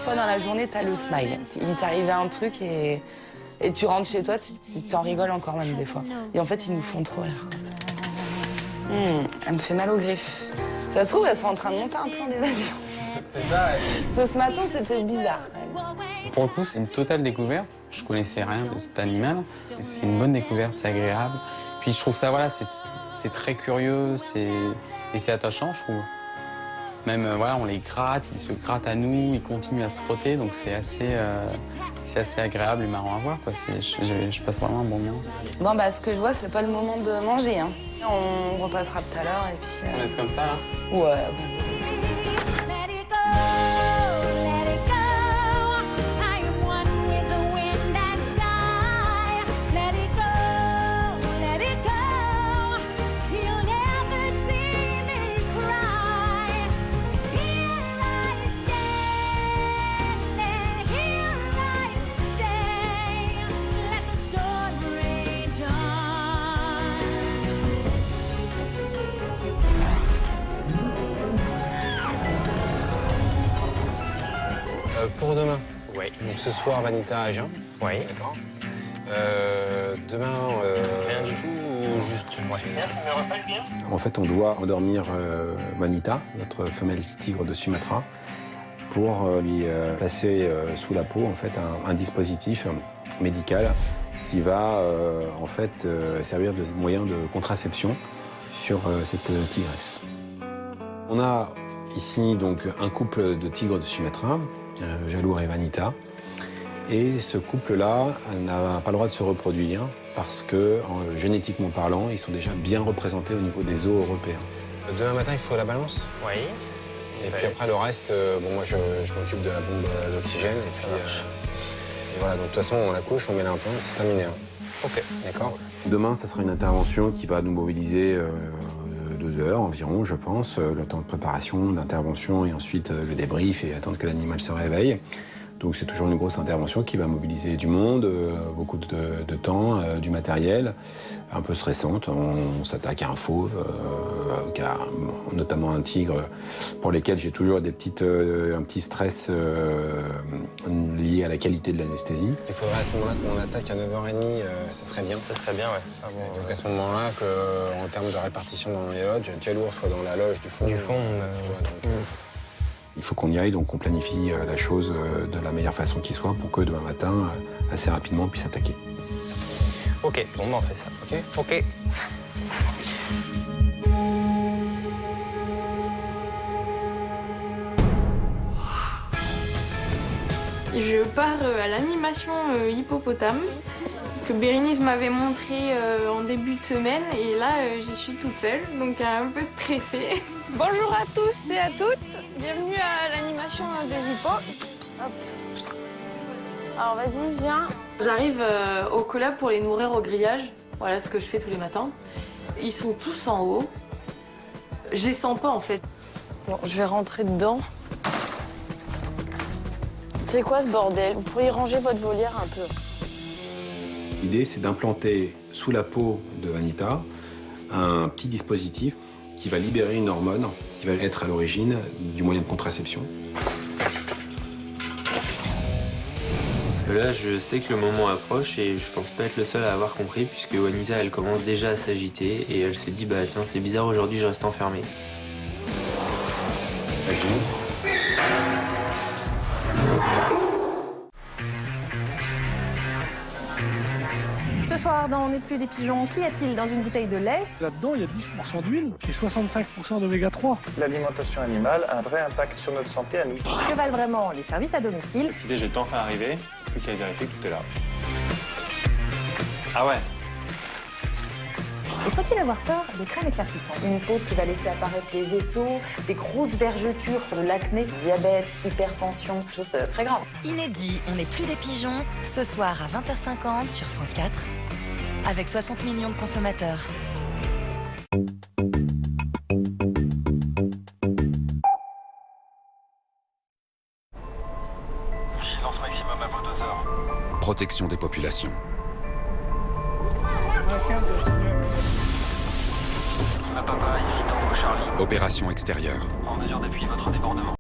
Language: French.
fois dans la journée, t'as le smile. Il t'est arrivé un truc et tu rentres chez toi, tu t'en rigoles encore même des fois. Et en fait, ils nous font trop rire. Elle me fait mal aux griffes. Ça se trouve, elles sont en train de monter un plan d'évasion. C'est ça. Ce matin, c'était bizarre quand même. Pour le coup, c'est une totale découverte. Je connaissais rien de cet animal. C'est une bonne découverte, c'est agréable. Puis je trouve ça, voilà, c'est très curieux, et c'est attachant, je trouve. Même, voilà, on les gratte, ils se grattent à nous, ils continuent à se frotter, donc c'est assez agréable et marrant à voir, quoi. Je passe vraiment un bon moment. Bon, bah, ce que je vois, c'est pas le moment de manger, hein. On repassera tout à l'heure et puis... On laisse comme ça, là? Ouais, vas-y. Pour demain. Oui. Donc ce soir, Vanita à Agen. Oui. D'accord. Demain. Rien du tout ou juste moi? En fait, on doit endormir Vanita, notre femelle tigre de Sumatra, pour lui placer sous la peau en fait un dispositif médical qui va en fait servir de moyen de contraception sur cette tigresse. On a ici donc un couple de tigres de Sumatra, Jalour et Vanita. Et ce couple-là n'a pas le droit de se reproduire parce que, génétiquement parlant, ils sont déjà bien représentés au niveau des zoos européens. Demain matin, il faut la balance. Oui. Et puis après, le reste, bon, moi, je m'occupe de la bombe d'oxygène. Et voilà, donc de toute façon, on la couche, on met l'implant, c'est terminé. Hein. Ok. D'accord. Demain, ça sera une intervention qui va nous mobiliser 2 heures environ, je pense, le temps de préparation, d'intervention et ensuite le débrief et attendre que l'animal se réveille. Donc c'est toujours une grosse intervention qui va mobiliser du monde, beaucoup de temps, du matériel, un peu stressante. On s'attaque à un fauve, notamment un tigre, pour lesquels j'ai toujours un petit stress lié à la qualité de l'anesthésie. Il faudrait à ce moment-là qu'on attaque à 9h30, ça serait bien. Ça serait bien, ouais. Donc à ce moment-là, en termes de répartition dans les lodges, Jalour soit dans la loge du fond. Du fond, Il faut qu'on y aille, donc on planifie la chose de la meilleure façon qui soit pour que demain matin, assez rapidement, on puisse attaquer. Ok, bon, on fait ça. Ok. Ok. Je pars à l'animation hippopotame que Bérénice m'avait montré en début de semaine et là j'y suis toute seule, donc un peu stressée. Bonjour à tous et à toutes, bienvenue à l'animation des hippos. Hop. Alors vas-y, viens. J'arrive au collab pour les nourrir au grillage, voilà ce que je fais tous les matins. Ils sont tous en haut, je les sens pas en fait. Bon, je vais rentrer dedans. C'est quoi ce bordel? Vous pourriez ranger votre volière un peu. L'idée, c'est d'implanter sous la peau de Vanita un petit dispositif qui va libérer une hormone qui va être à l'origine du moyen de contraception. Là, je sais que le moment approche et je pense pas être le seul à avoir compris puisque Vanita, elle commence déjà à s'agiter et elle se dit bah tiens, c'est bizarre, aujourd'hui je reste enfermée. Agile. Ce soir, dans On n'est plus des pigeons, qu'y a-t-il dans une bouteille de lait? Là-dedans, il y a 10% d'huile et 65% d'oméga 3. L'alimentation animale a un vrai impact sur notre santé à nous. Que valent vraiment les services à domicile? Le petit-déj est enfin arrivé, plus qu'à vérifier que tout est là. Ah ouais. Et faut-il avoir peur des crèmes éclaircissantes? Une peau qui va laisser apparaître des vaisseaux, des grosses vergetures, de l'acné, diabète, hypertension, chose très grave. Inédit, On n'est plus des pigeons, ce soir à 20h50 sur France 4, avec 60 millions de consommateurs. Vigilance maximum à vos 2 heures. Protection des populations. Papa, ici Tango Charlie. Opération extérieure. En mesure d'appuyer votre débordement.